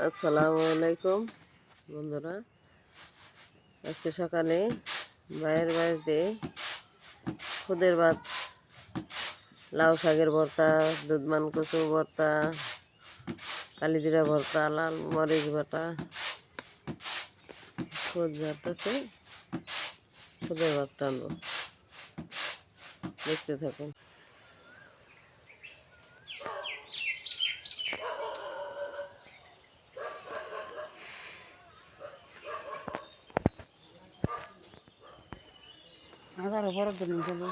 আসসালামু আলাইকুম বন্ধুরা। আজকে সকালে ভাইয়ের বাড়িতে খুদের ভাত, লাউ শাকের ভর্তা, দুধমান কচু ভর্তা, কালিজিরা ভর্তা, লাল মরিচ বাটা, খুদ ভাতছে। খুদের ভাত টানবো, দেখতে থাকুন। আধার বড় দিন যাবো।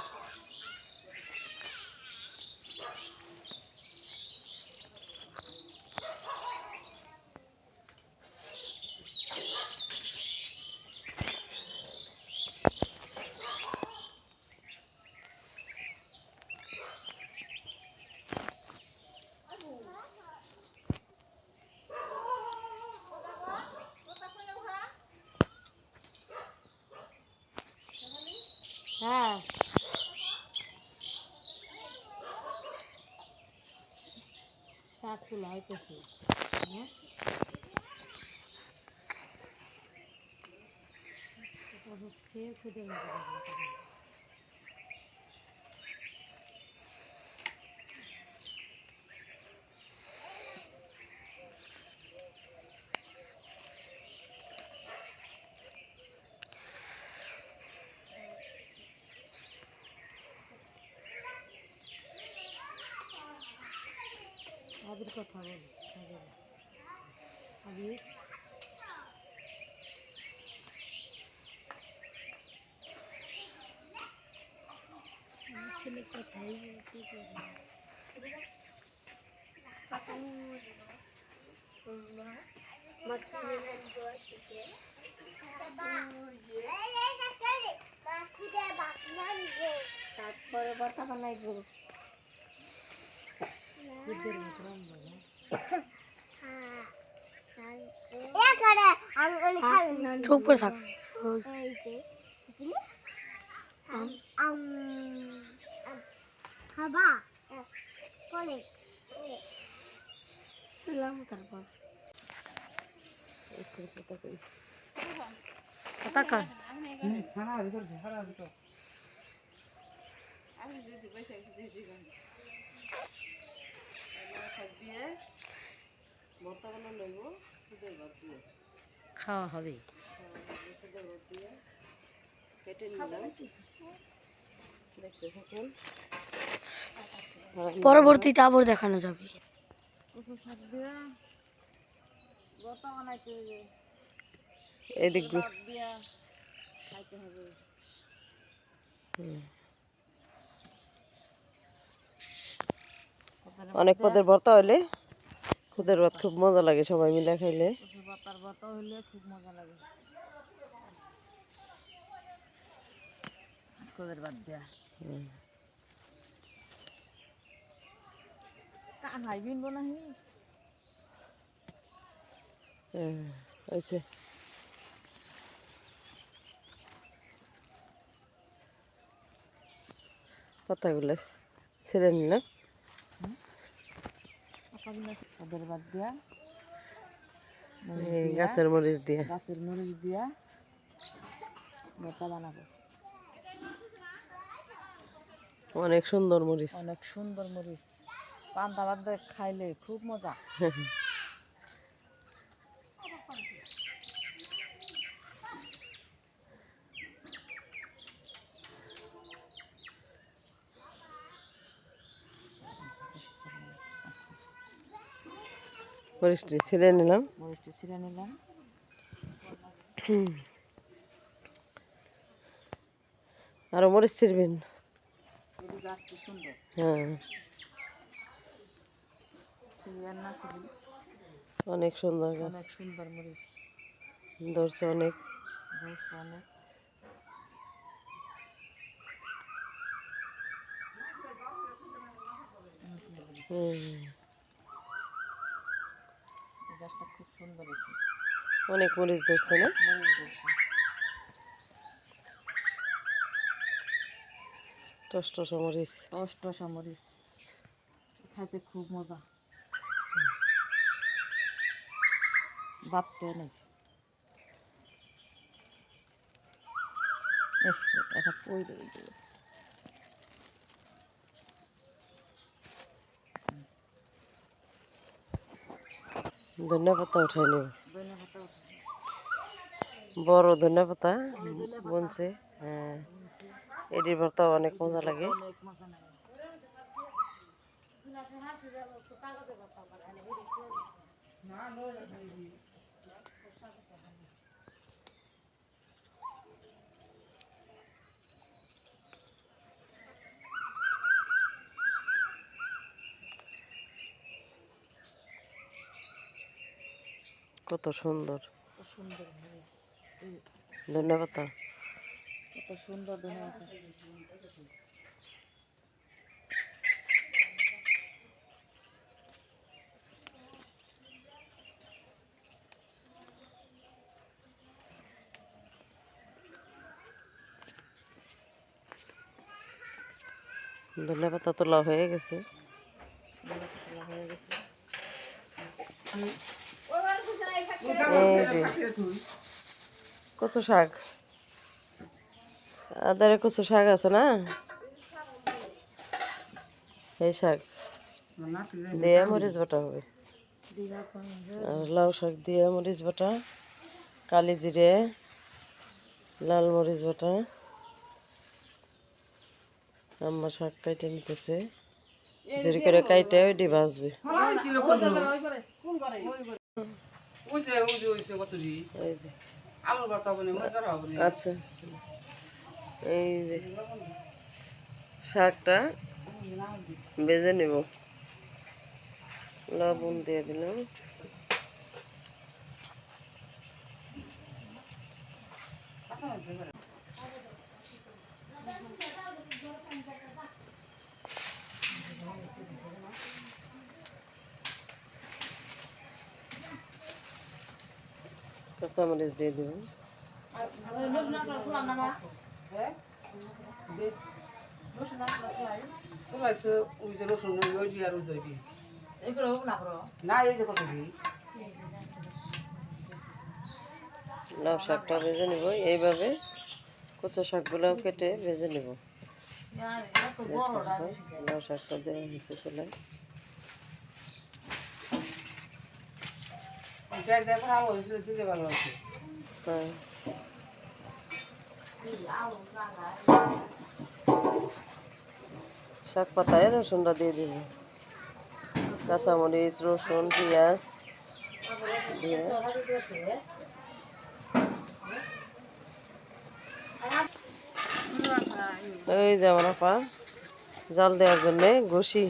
হ্যাঁ শাক তুলা হইতেছে। হচ্ছে খুদের আবির কথা বল। আবির ছেলে কথাই তারপরে বাটা বানাইব। চুপ করে থাক। তারপর কথা কান খাওয়া হবে। কেটে নিলাম, দেখতে থাকুন। পরবর্তীতে আবার দেখানো যাবে। এদিক অনেক পদের ভর্তা হইলে খুদের ভাত খুব মজা লাগে, সবাই মিলে খাইলে। খুব মজা লাগে খুদের ভাত দিয়া। কানাই বিনবো নাহি হয়েছে। পাতাগুলো ছেড়ে নিলাম। খুদের ভাত দিয়া, গাছের মরিচ দিয়ে, গাছের মরিচ দিয়া ভর্তা বানাবো। অনেক সুন্দর মরিচ। অনেক সুন্দর মরিচ, পান্তা ভাত দিয়ে খাইলে খুব মজা। মরিচটি ছিঁড়ে নিলাম। মরিচটি ছিঁড়ে নিলাম। আরো মরিচ ছিঁড়বেন। গাছটি সুন্দর। হ্যাঁ, অনেক সুন্দর গাছ। অনেক সুন্দর মরিচ ধরছে অনেক। অনেক গাছটা খুব সুন্দর হয়েছে। অনেক মরিচ ধরছে না? টসটসা মরিচ, টসটসা মরিচ খাইতে খুব মজা। ভাবতে নেই এটা পড়ে গেল ধনিয়া পাতা উঠাই নেব বড় ধনিয়া পাতা বুনছে হ্যাঁ এটির ভর্তা অনেক মজা লাগে অনেক মজা লাগে কত সুন্দর কত সুন্দর ধনিয়া পাতা কত সুন্দর ধন্যবাদ ধনিয়া পাতা তোলা হয়ে গেছে হয়ে গেছে এই যে কচু শাক আদারে কচু শাক আছে না এই শাক দিয়ে মরিচ বাটা হবে আর লাউ শাক দিয়ে মরিচ বাটা কালি জিরে লাল মরিচ বাটা আম্মা শাক কাইটে নিতেছে জোরে করে কাইটে ওইটি ভাজবে এই যে আচ্ছা এই যে শাকটা ভেজে নেব লবণ দিয়ে দিলাম কাঁচামরিচ দিয়ে দেব লাউ শাকটা ভেজে নেব এইভাবে কচু শাকগুলোও কেটে ভেজে নেব লাউ শাকটা দেওয়া হয়েছে চুলায় হ্যাঁ শাক পাতায় রসুনটা দিয়ে দিব কাঁচামরিচ রসুন পেঁয়াজ দিয়ে ওই যে আমার আপা জাল দেওয়ার জন্য ঘষি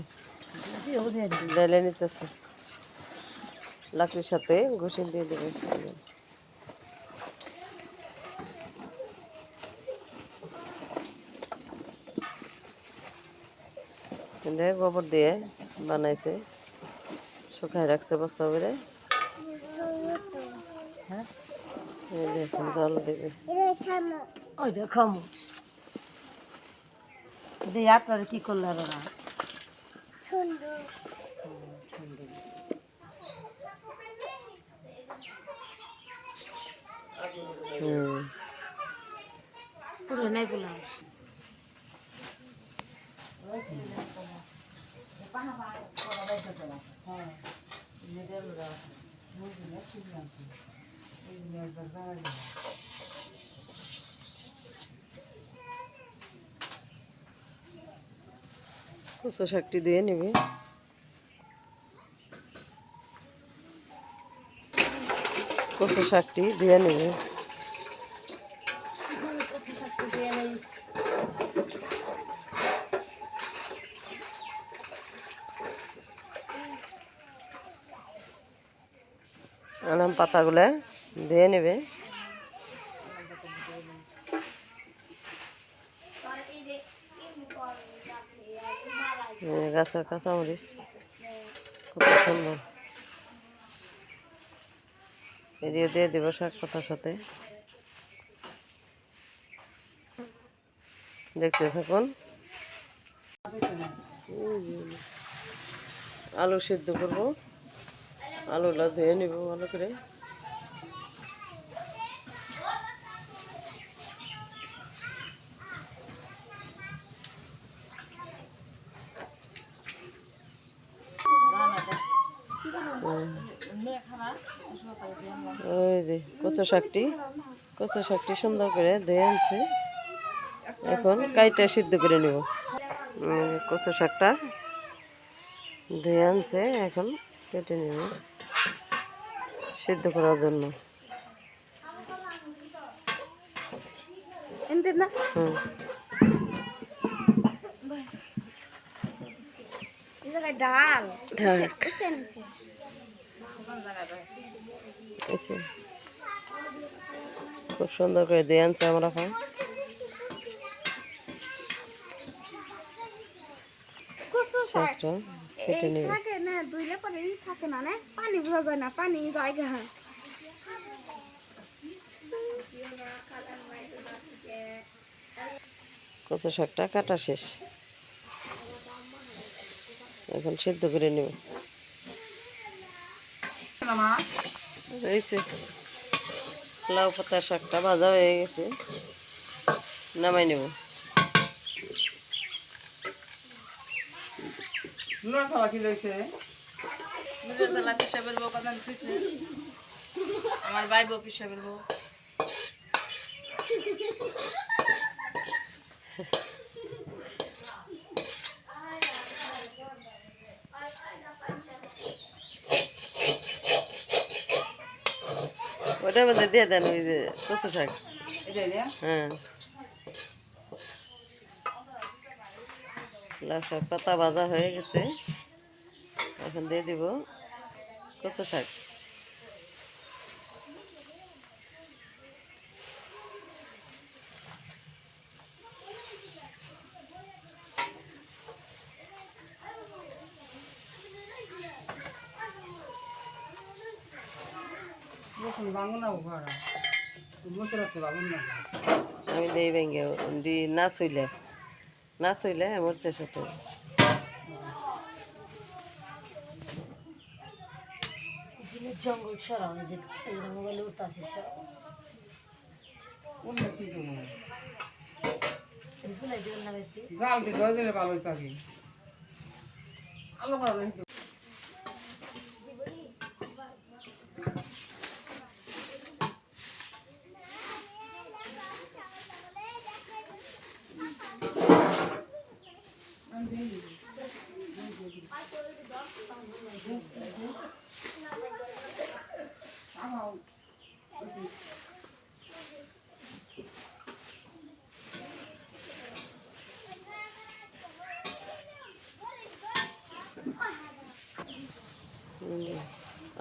ঢেলে নিতেছে লাকড়ির সাথে ঘষি দিয়ে দেবে গোবর দিয়ে বানাইছে শুকায় রাখছে বস্তা করে দেখুন জল দেবে ওই দেখাম আপনারা কি করলে ওরা পুরো নাই বললাম কচু শাকটি দিয়ে নিবি কচু শাকটি দিয়ে নিবি আনাম পাতাগুলো দিয়ে নেবে গাছের কাঁচামরিচ কত সুন্দর এদিকে দিয়ে দিব শাক পাতার সাথে দেখতে থাকুন আলু সিদ্ধ করবো আলুটা ধুয়ে নিব ভালো করে ওই যে কচু শাকটি সুন্দর করে ধুয়ে আনছে, এখন কাইটা সিদ্ধ করে নিব। কচু শাকটা ধুয়ে আনছে, এখন কেটে নিব সিদ্ধ করার জন্য। হুম, ডাল ঢাক এসে খুব সুন্দর করে দিয়ে আনছে আমরা এখন। শাকটা কেটে নিব। পানি বোঝা যায় না, পানি জায়গা কচু শাকটা কাটা শেষ, এখন সিদ্ধ করে নেব। হয়েছে, লাউ পাতা শাকটা ভাজা হয়ে গেছে, নামাই নেব। আমার ভাই বউ পিসা বেরবো। ওটার মধ্যে দিয়ে দেন ওই যে কচু শাক। হ্যাঁ, লাউ শাক পাতা ভাজা হয়ে গেছে, এখন দিয়ে দিব কচু শাক। আমি দেই ভেঙে না চইলে মরচের সাথে। জঙ্গল সরা যে মোবাইলে উঠতে আসে জাল দিয়ে ধরে দিলে ভালো থাকে। আলো ভালো নেই তো।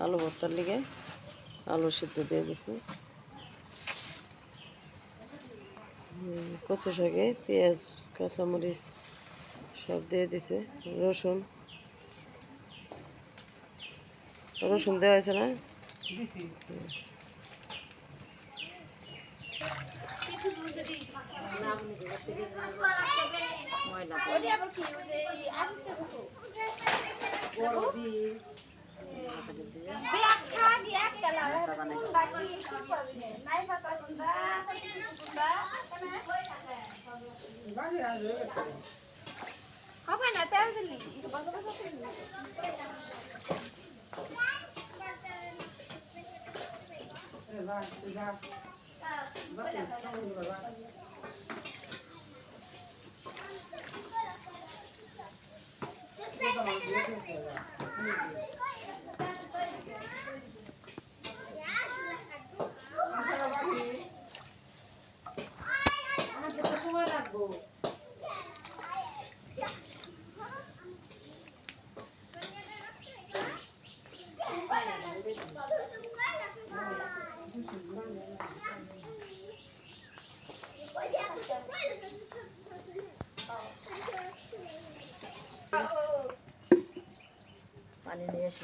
আলু ভর্তার লিগে আলু সিদ্ধ দিয়ে দিছি। কচু শাকে পেঁয়াজ কাঁচামরিচ সব দিয়ে দিছে, রসুন দেওয়া হয়েছে না? হবে না তেল দিলি সময় লাগবো। পানি নিয়ে এসে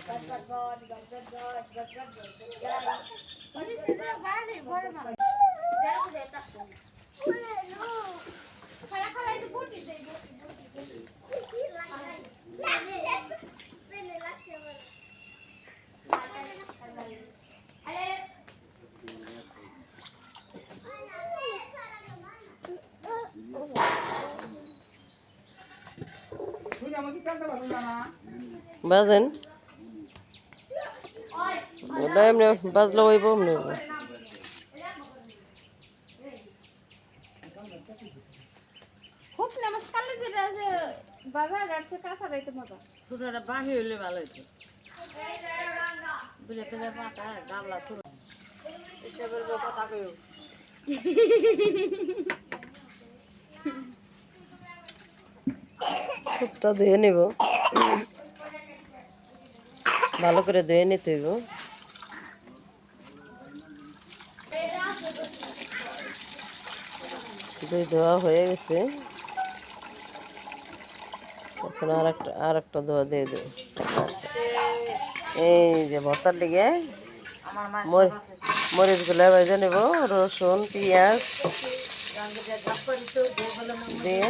বাজেন ওটা এমনি বাজলে হইব এমনি হইব। খুব নামাজ কালে যেটা আছে বাবা রাখছে কাঁচা রাইতে মজা ছোটটা বাহি হইলে ভালো হইতো দুলে তেলে পাতা গামলা ছোট হিসাবের কথা কইও খুবটা ধুয়ে নিব, ভালো করে ধুয়ে নিতে হইব। দুই ধোয়া হয়ে গেছে, এখন আর একটা ধোয়া দিয়ে দেব। এই যে ভর্তার দিকে আমার মা মরিচগুলো ভেজে নেব, রসুন পেঁয়াজ দিয়ে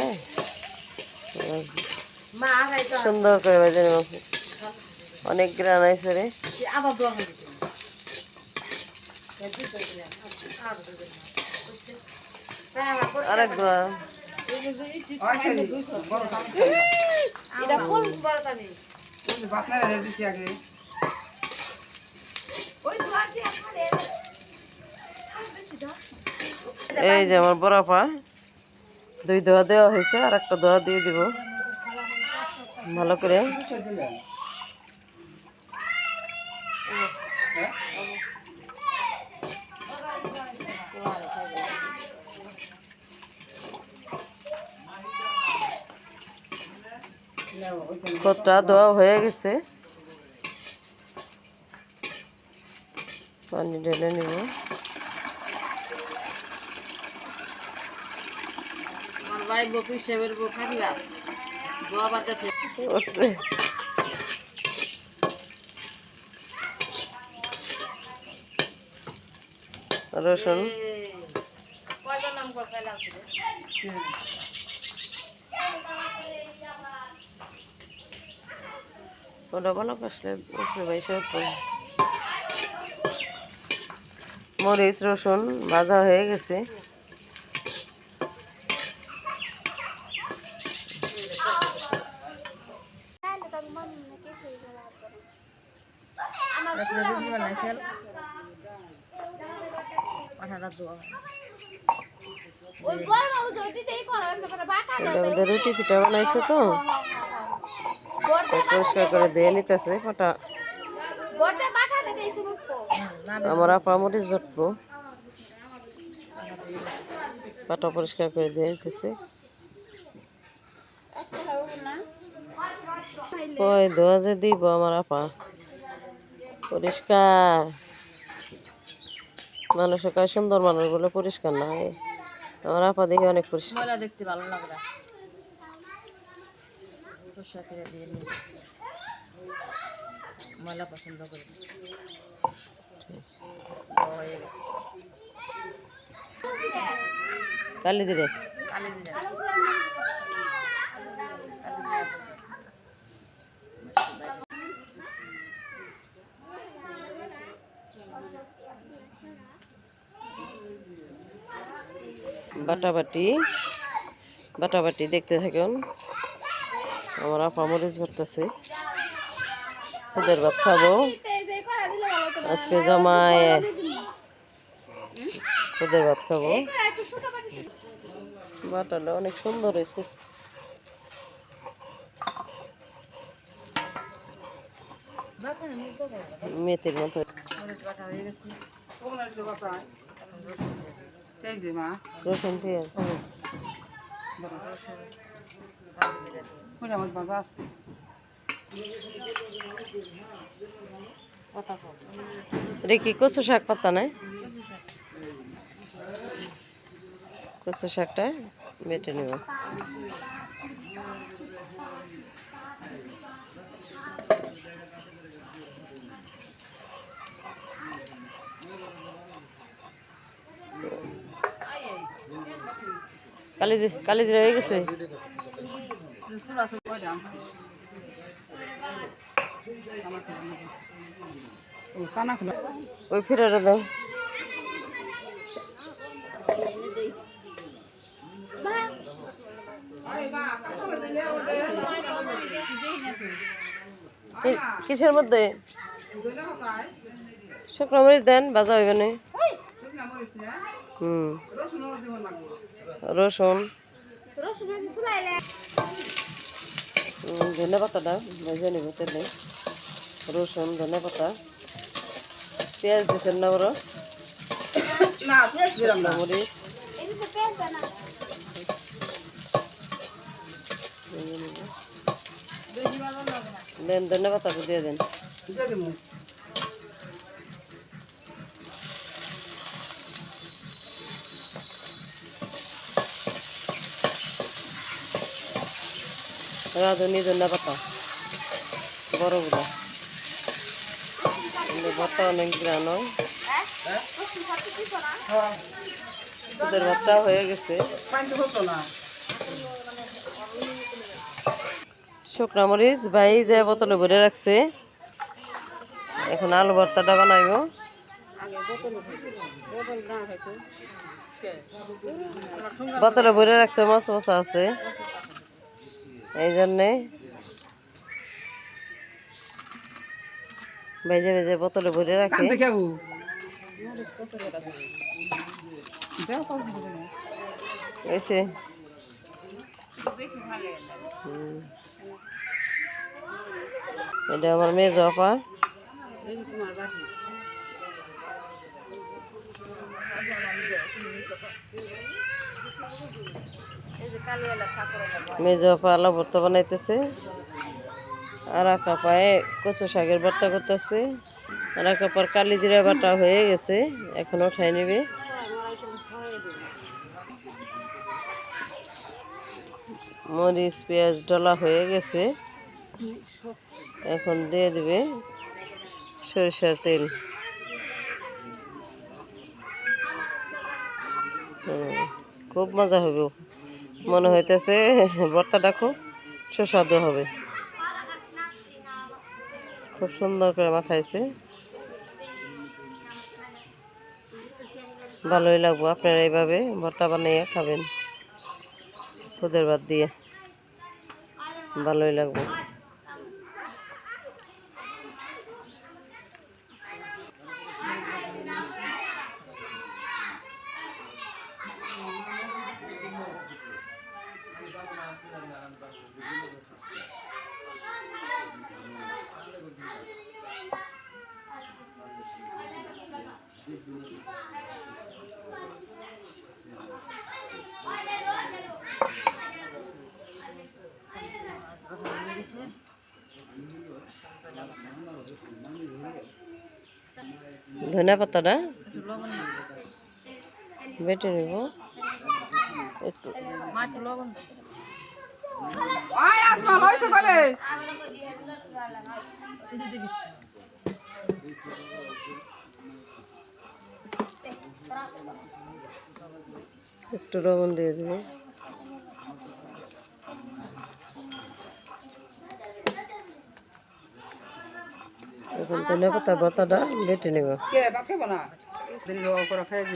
মা আড়াইটা সুন্দর করে ভেজে নেব। অনেক গ্রান আছে রে। আবার দোয়া হয়ে গেছে আরেক ধোয়া এটা ফুল বড় নেই ওই দোয়া দিয়ে খালে বেশি দাও এই যে আমার বড় পা দুই ধোয়া দেওয়া হয়েছে, আর একটা ধোয়া দিয়ে দিব ভালো করে। কতটা ধোয়া হয়ে গেছে, পানি ঢেলে নিব। আমার ভাই বকু হিসাবের বউ খাইলা দোয়া বাদ দে করছে রসুন কয়জন নাম করছাইলাম ওটা ভালো কষলে বাইশে মরিচ রসুন ভাজা হয়ে গেছে। তাহলে তো মন কেসে গেল রুটি বানাইছেন পাঠাটা দোয়া ওই বড় বাবু জটিতেই করো এমন করে বাটা এটার মধ্যে রুটি পিঠা বানাইছে তো তাই পরিষ্কার করে দিয়ে নিতেছে পাটা। গড়তে বাটা দিতে এসে মুক্ত আমার আপা মরিচ বাটবো, পাটা পরিষ্কার করে দিয়ে নিতেছে। ওই ধোয়া যে দিব আমার আপা পরিষ্কার, মানুষের কাছে সুন্দর মানুষ বলে পরিষ্কার না হয়। আমার আপা দেখে অনেক পরিষ্কার। ময়লা দেখতে ভালো লাগে না পরিষ্কার করে দিয়ে নিই ময়লা পছন্দ করি হয়ে গেছে কালি দিলে কালি দিলে বাটাবাটি দেখতে থাকুন। আমার আপা মরিচ ভরতেছে, খুদের ভাত খাবো এই করা দিলে ভালো তো আজকে জমায়, খুদের ভাত খাবো। এই করা একটু ছোট বাটি বাটাটা অনেক সুন্দর হয়েছে। মেথির মতো মরিচ বাটা হয়ে গেছে রসুন পেঁয়াজ কথা কম রে কি কচু শাক পাতা নাই, কচু শাকটা বেটে নেব। কালিজি হয়ে গেছে। ওই ফিরাটা দাও। কিসের মধ্যে শুকনো মরিচ দেন, ভাজা হইবে না। হুম, রসুন, রসুন আছে চুলাইলে ধনে পাতাটা ভেজে নিব তেলে। রসুন, ধনে পাতা, পেঁয়াজ দিচ্ছেন না বড়, শুকনো মরিচ এই যে পেঁয়াজ না ভেজে নিব। দেন ধনে পাতাটা দিয়ে দেন। রাঁধুনি ধনে পাতা বড়গুলো, ভর্তা অনেক গ্রান হয়। রসুন সাথে দিছ না ওদের ভর্তা হয়ে গেছে। শুকনো মরিচ ভাই যে বোতলে ভরে রাখছে, এখন আলু ভর্তাটা বানাইব। বোতলে ভরে রাখছে, মশা মশা আছে, এই জন্যে ভেজে ভেজে বোতলে ভরে রাখে। হয়েছে। এটা আমার মেয়ে আপা। মেজো আপা আলু ভর্তা বানাইতেছে, আর এক আপায় কচু শাকের ভর্তা করতেছে, আর এক আপার কালি জিরা বাটা হয়ে গেছে, এখন উঠাই নিবে। মরিচ পেঁয়াজ ডলা হয়ে গেছে, এখন দিয়ে দিবে সরিষার তেল। খুব মজা হবে, মনে হইতেছে ভর্তাটা খুব সুস্বাদু হবে। খুব সুন্দর করে মাখাইছে, ভালোই লাগবো। আপনারা এইভাবে ভর্তা বানিয়ে খাবেন খুদের ভাত দিয়ে, ভালোই লাগবে। ধনিয়া পাতাটা বেটে নেব একটু। একটু লবণ দিয়ে দেব। এখন ধনিয়া পাতার ভর্তাটা বেটে নেব।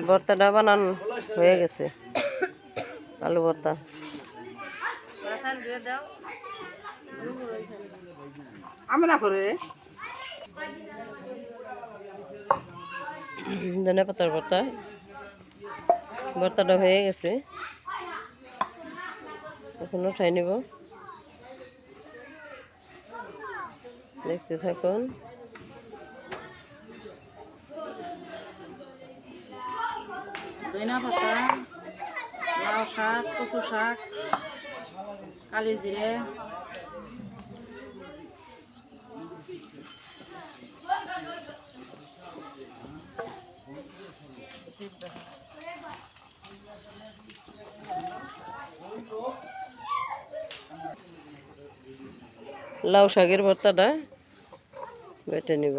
ভর্তাটা বানানো হয়ে গেছে, আলু ভর্তা। ধনিয়া পাতার ভর্তা, ভর্তাটা হয়ে গেছে, এখন উঠাই নিব। দেখতে থাকুন। ধনিয়া পাতা, লাউ শাক, কচু শাক, কালি জিরে, লাউ শাকের ভর্তাটা বেটে নিব।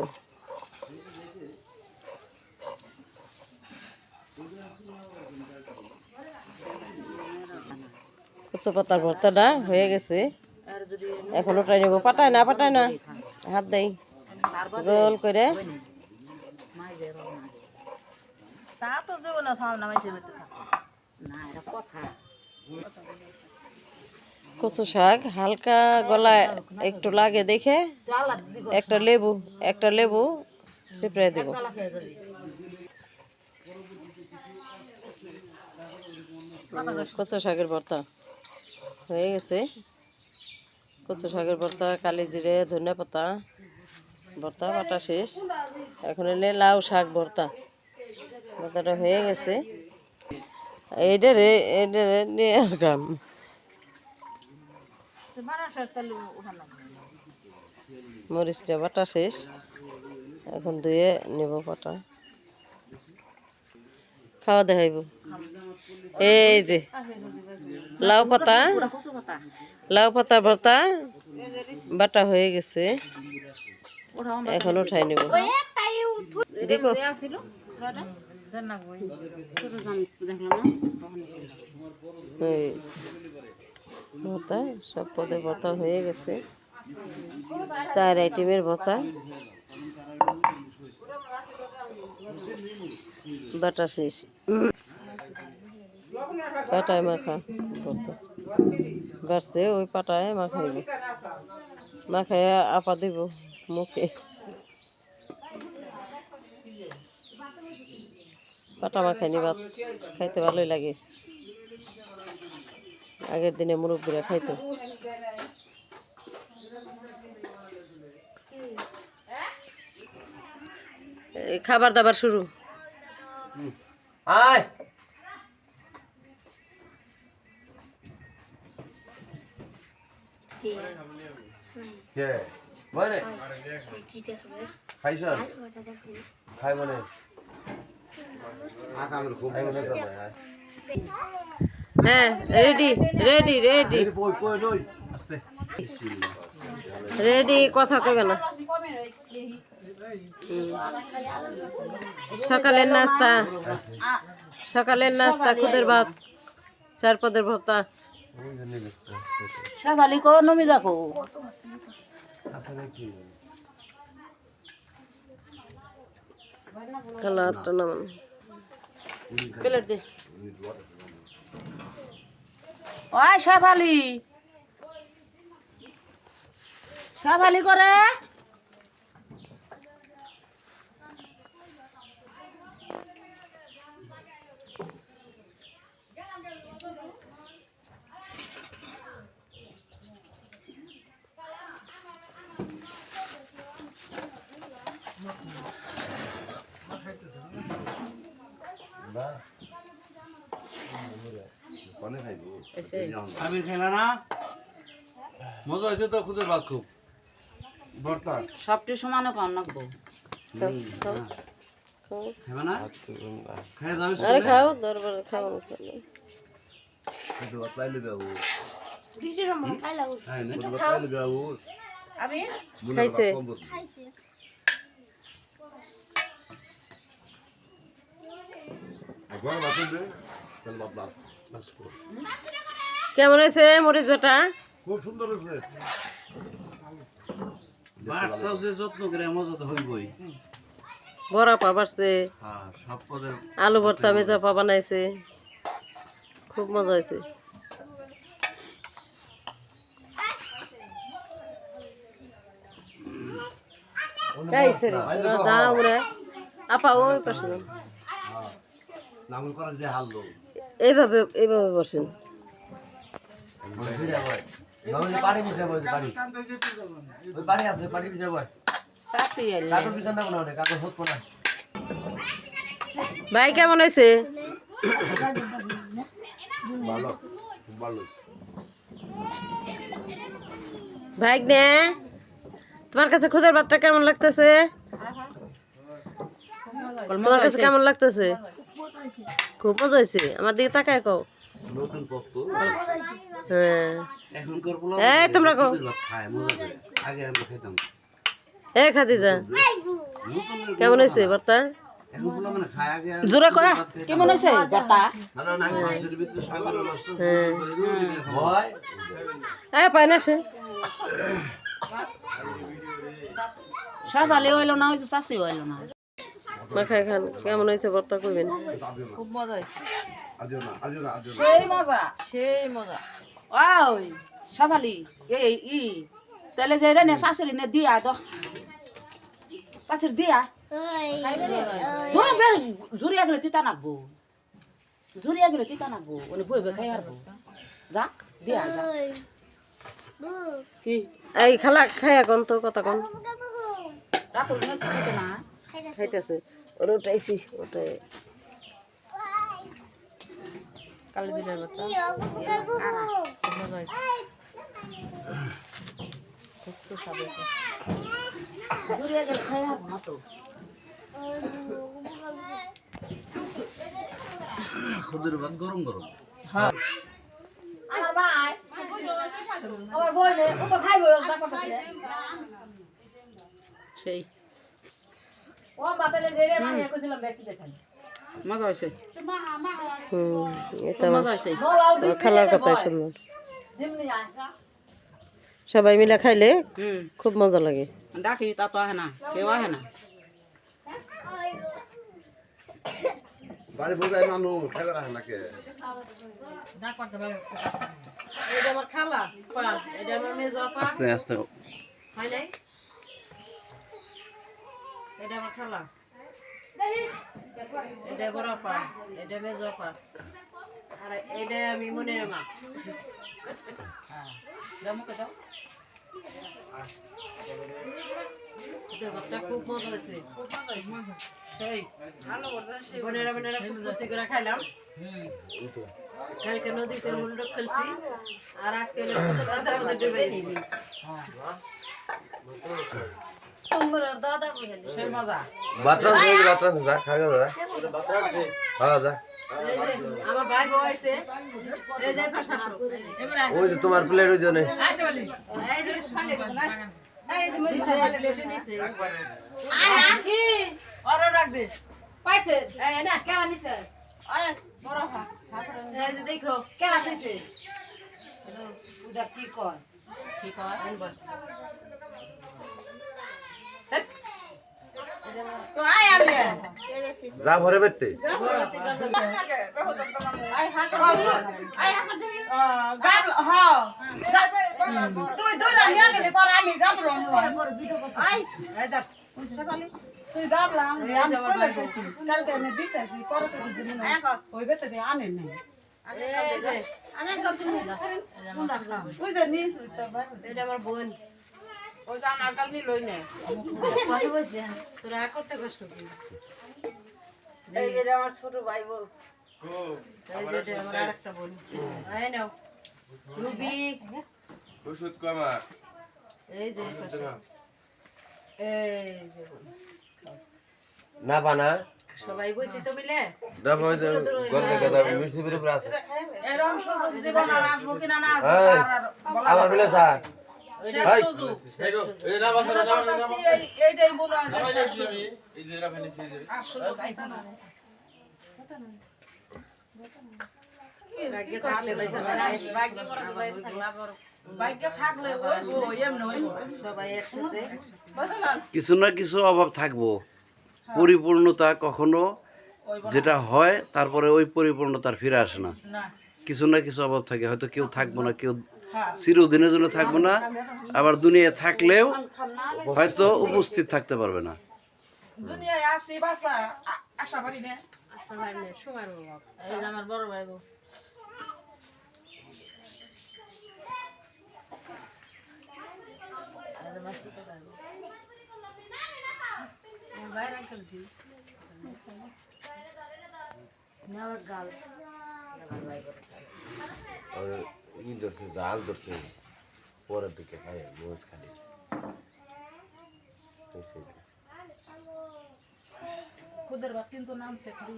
কচু পাতার ভর্তাটা হয়ে গেছে, এখন উঠাই নেব। পাটায় না হাত দেই গোল করে। তা তো জীবনে খাও না মাইসে বেঁচে থাকো না, এটা কথা। কচু শাক হালকা গলায় একটু লাগে দেখে একটা লেবু সিপ্রাই দিব। কচু শাকের ভর্তা হয়ে গেছে। কচু শাকের ভর্তা, কালি জিরে, ধনিয়া পাতা ভর্তা বাটা শেষ। এখন এলে লাউ শাক ভর্তা, ভর্তাটা হয়ে গেছে। এইটারে নিয়ে আর কাম। মরিচটা বাটা শেষ, এখন ধুয়ে নেব পাটা, খাওয়া দেখাইব। এই যে লাউ পাতা, লাউ পাতা ভর্তা বাটা হয়ে গেছে, এখন উঠাই নেব। দিব এই ভর্তা, সব পদের ভর্তা হয়ে গেছে। 4 আইটেমের ভর্তা বাটা শেষ। পাটায় মাখা ভর্তা বাড়ছে, ওই পাটায় মাখাইব, মাখায় আপা দিব মুখে। পাটা মাখাইনি ভাত খাইতে ভালোই লাগে, আগের দিনে মুরব্বীরা খাইতো। খাবার দাবার শুরু। আয় কে বলে খাইছ খাই বলে আকামের খুব হ্যাঁ, রেডি রেডি রেডি কই কই নই আস্তে রেডি, কথা কইবে না। সকালের নাস্তা, সকালের নাস্তা খুদের ভাত, 4 পদের ভর্তা। সাবালি কো নমি যাকো খালা 8টা নামান। প্লেট দে। ওই সাবালি, সাবালি করে আমি খেলা না মজা হয়েছে তো খুদের ভাত খুব ভর্তা সবটি সমানে কম নাকবো। খাবে না খাই যাবে আরে খাও, দরবারে খাও। পাইলে যাবো আমি খাইছে কেমন হয়েছে মরিচ বাটা? খুব সুন্দর হয়েছে। বাচ্চাও যে যত্ন করে মজা তো হইবই। বড়া পা বাড়ছে, হ্যাঁ সব পদের আলু ভর্তা মেজা পা বানাইছে, খুব মজা হয়েছে। যাও রে আপা, ওই পাশে যাও। নামল করা যে হাল লোক এইভাবে এইভাবে বসেন। পানি মিশে বই পানি ওই পানি আছে পানি মিশে বই চাষি এলে কাগজ মিশান না কোনো কাগজ হতো না। ভাই কেমন হয়েছে? ভালো ভালো ভাই নে, তোমার কাছে খুদের ভাতটা কেমন লাগতেছে? তোমার কাছে কেমন লাগতেছে? খুব মজা হয়েছে। আমার দিকে তাকায় কও। নতুন পক্ত হ্যাঁ, এখনকার পোলা এই তোমরা কও। খায় মজা করে আগে আমরা খেতাম। এ খাদিজা, কেমন হয়েছে ভর্তা? এখন পোলা মানে খায় আগে জোরে কয়া কেমন হয়েছে ভর্তা? না না মাছের ভিতরে সাগর মাছ হ্যাঁ, হয় পাই না সে। সাবালি হইলো না, হয়েছে চাষি হইলো না। মাখায় খান, কেমন হয়েছে ভর্তা কইবেন। খুব মজা হয়েছে, আজিও না সেই মজা সেই মজা। ওই সাবালি এই তাহলে যে রে নে শাশুড়ি নে দিয়া তো শাশুড়ি দিয়া ধরো বেশ জুড়িয়া গেলে তিতা নাকবো জুড়িয়া গেলে তিতা নাকবো ওনে বই বই খাই আরবো যা দিয়া যা কি এই খালা খাই এখন তো কথা কন রাতুল খাইছে না খাইতেছে ওরা উঠাইছি ওটাই কালো জিরার বাচ্চা মজা হয়েছে খুব তো স্বাদ হয়েছে জুড়িয়া গেলে খাই আরবো না তো খুদের ভাত গরম গরম আমার ভাই আমার বই নে ও তো খাইবো ওটা করতেছে সেই ও বাপেরে জেরে বানিয়ে কইছিলাম ব্যক্তি দেখাই মজা হয়েছে এটা মজা হয়েছে বলাও আমার খালার কথাই সুন্দর দিমনি আয় সবাই মিলে খাইলে হুম খুব মজা লাগে ডাকি তা তো আহে না কেউ আহে না বাড়ি বোঝায় মানুষ খেলে রাখে নাকি এটা আমার খালা এটা আমার মেজো আপা আস্তে আস্তে হয় নাই এটা আমার খালা এটা বড় আপা এটা মেজো আপা আর এটা আমি মনের মা দেমুকে দাও ভাতটা খুব মজা হয়েছে সেই বোনেরা বোনেরা খুব খুশি করে খাইলাম কালকে নদীতে হুন্ডক খেলছি আর আজকে বাজার মধ্যে ডুবে দিবি তোমার দাদা বুঝালি সেই মজা বাতরান যা খাগে যা হ্যাঁ যা এই যে আমার ভাই বউ আইছে এই যে পাশা ওই যে তোমার প্লেট ওই জন্য আইছে বলি এই যে এই যে নিচে প্লেটে নিচে কি অর্ডার রাখ দে পাইছে এই না কেলা নিছে এই যে দেখো কেলা দিছে উদা কি কয় যা ভরে বেতে এটা আমার বোন ওই যে আমার কাল নিল নে তোরা করতে কষ্ট করি এই যে এটা আমার ছোট ভাই বউ এই যে এটা আমার আরেকটা বোন এই নাও রুবি ওষুধ কমা এই যে এই যে বোন। না বানা সবাই বসি তো মিলে না ভাই গর্বে কথা মিষ্টি বের উপরে আছে এরকম সুযোগ জীবন আর আসবো কিনা না আমার বলে স্যার ভাই এইটাই বলো আর সুযোগ আইবো না ভাগ্যে থাকলে পয়সা নাই ভাগ্যে থাকলে আবার ভাগ্যে থাকলে হইবো এমনি হইবো সবাই একসাথে কিছু না কিছু অভাব থাকবো পরিপূর্ণতা কখনো যেটা হয় তারপরে ওই পরিপূর্ণতার ফিরে আসে না না কিছু না কিছু অভাব থাকে হয়তো কেউ থাকবো না কেউ চিরদিনের জন্য থাকবো না আবার দুনিয়ায় থাকলেও হয়তো উপস্থিত থাকতে পারবে না দুনিয়ায় আসি বাসা আশা পারি না সময় এই যে আমার বড় ভাই বউ ই ধরছে জাল ধরছে পরের দিকে খাই মোজ খালি খুদের ভাত কিন্তু নামছে খালি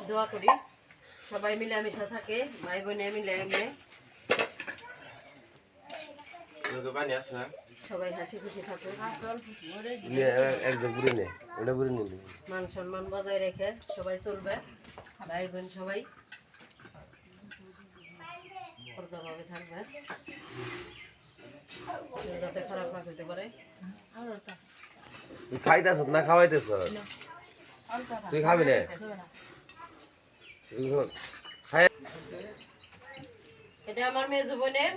দোয়া করি সবাই মিলে মিশা থাকে ভাই বোনে মিলে মিলে পানি আছে না সবাই হাসি খুশি থাকে একদম বুড়ি নে ওটা বুড়ি নিলি মান সম্মান বজায় রেখে সবাই চলবে ভাই বোন সবাই পর্দাভাবে থাকবে কেউ যাতে খারাপ না করতে পারে তুই খাইতেছ না খাওয়াইতেছ তুই খাবি না খাই এটা আমার মেয়ে বোনের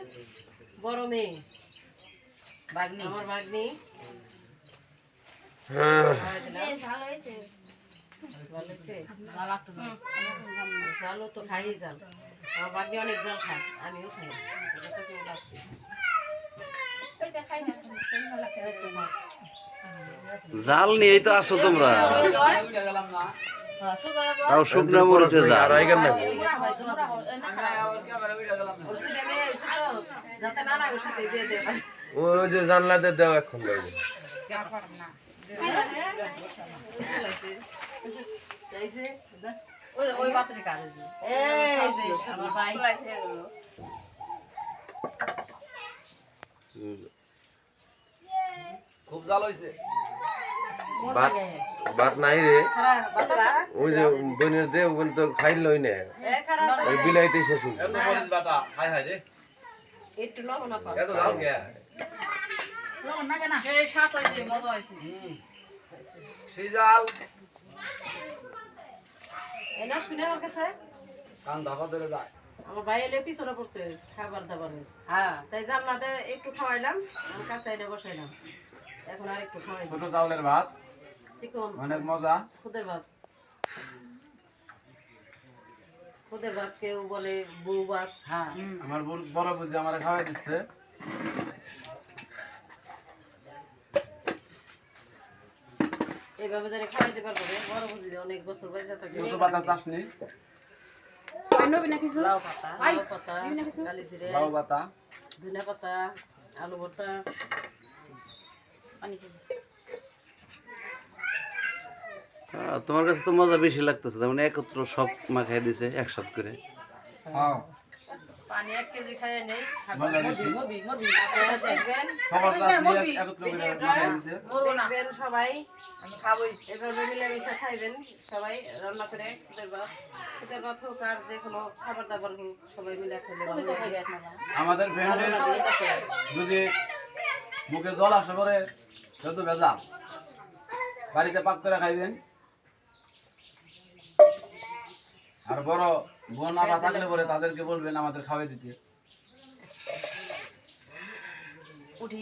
বড় মেয়ে বাগনি আমার ভাগ্নি ভালো হয়েছে ভালো হয়েছে? জালও তো খাই জাল, আমার ভাগ্নি অনেক জাল খায়, আমিও খাই, সেটা তো কেউ লাগছে। ওইটা খাই না জাল নিয়েই তো আছো তোমরা, তাও শুকনা মরিচে জাল। যাতে না না ওর সাথে দিয়ে দেবে। ওই যে জানলাতে দেও এখন বাইরে। ওই বাতরে কাজ হয়েছে। এই যে আমার ভাই খুব জাল হইছে। ভাত ভাত নাই রে, খারাপ বাতরা ওই যে বোনের দে বোন তো খাইলই না, খারাপ ওই বিলাইতে শেষ হইছে। এত মরিচ বাটা হাই হাই রে, একটু লবণ না পাও। এত জাল কে? সেই স্বাদ হয়েছে, মজা হয়েছে। সেই জাল এই না শুনে আমার কাছে কান ধাপা ধরে যায়। আমার ভাই এলে পিছনে পড়ছে খাবার দাবারের, হ্যাঁ তাই জানলাতে একটু খাওয়াইলাম, আমার কাছে এনে বসাইলাম, এখন আর একটু খাওয়াই ছোট চাউলের ভাত চিকন অনেক মজা। খুদের ভাত, খুদের ভাত কেউ বলে বউ ভাত। হ্যাঁ আমার বড় বুঝি আমার খাওয়াই দিচ্ছে। এইভাবে যারা খাওয়াইতে পারবো রে, বড় বুঝি অনেক বছর বেঁচে থাকে। কচু পাতা চাটনি, লাউ পাতা, লাউ পাতা, কালি জিরে, লাউ পাতা, ধনিয়া পাতা, আলু ভর্তা। তোমার কাছে তো মজা বেশি লাগতেছে, তার মানে একত্র সব মাখাই দিছে একসাথ করে। হ্যাঁ পানি 1 কেজি খাইয়ে নেই, মজা বেশি। আপনারা দেখবেন সবার চাটনি একত্র করে মাখাই দিছে। দেখবেন সবাই খাবই, এভাবে মিলেমিশে খাইবেন সবাই, রান্না করে শীতের ভাত হোক আর যে কোনো খাবার দাবার হোক সবাই মিলে খেলে ভালো লাগে। আমাদের ফ্রেন্ডের যদি মুখে জল আসে করে সেটা তো ভেজাল, বাড়িতে পাক করে খাইবেন। আর বড় বোন আপা থাকলে পরে তাদেরকে বলবেন আমাদের খাওয়াই দিতে। উঠি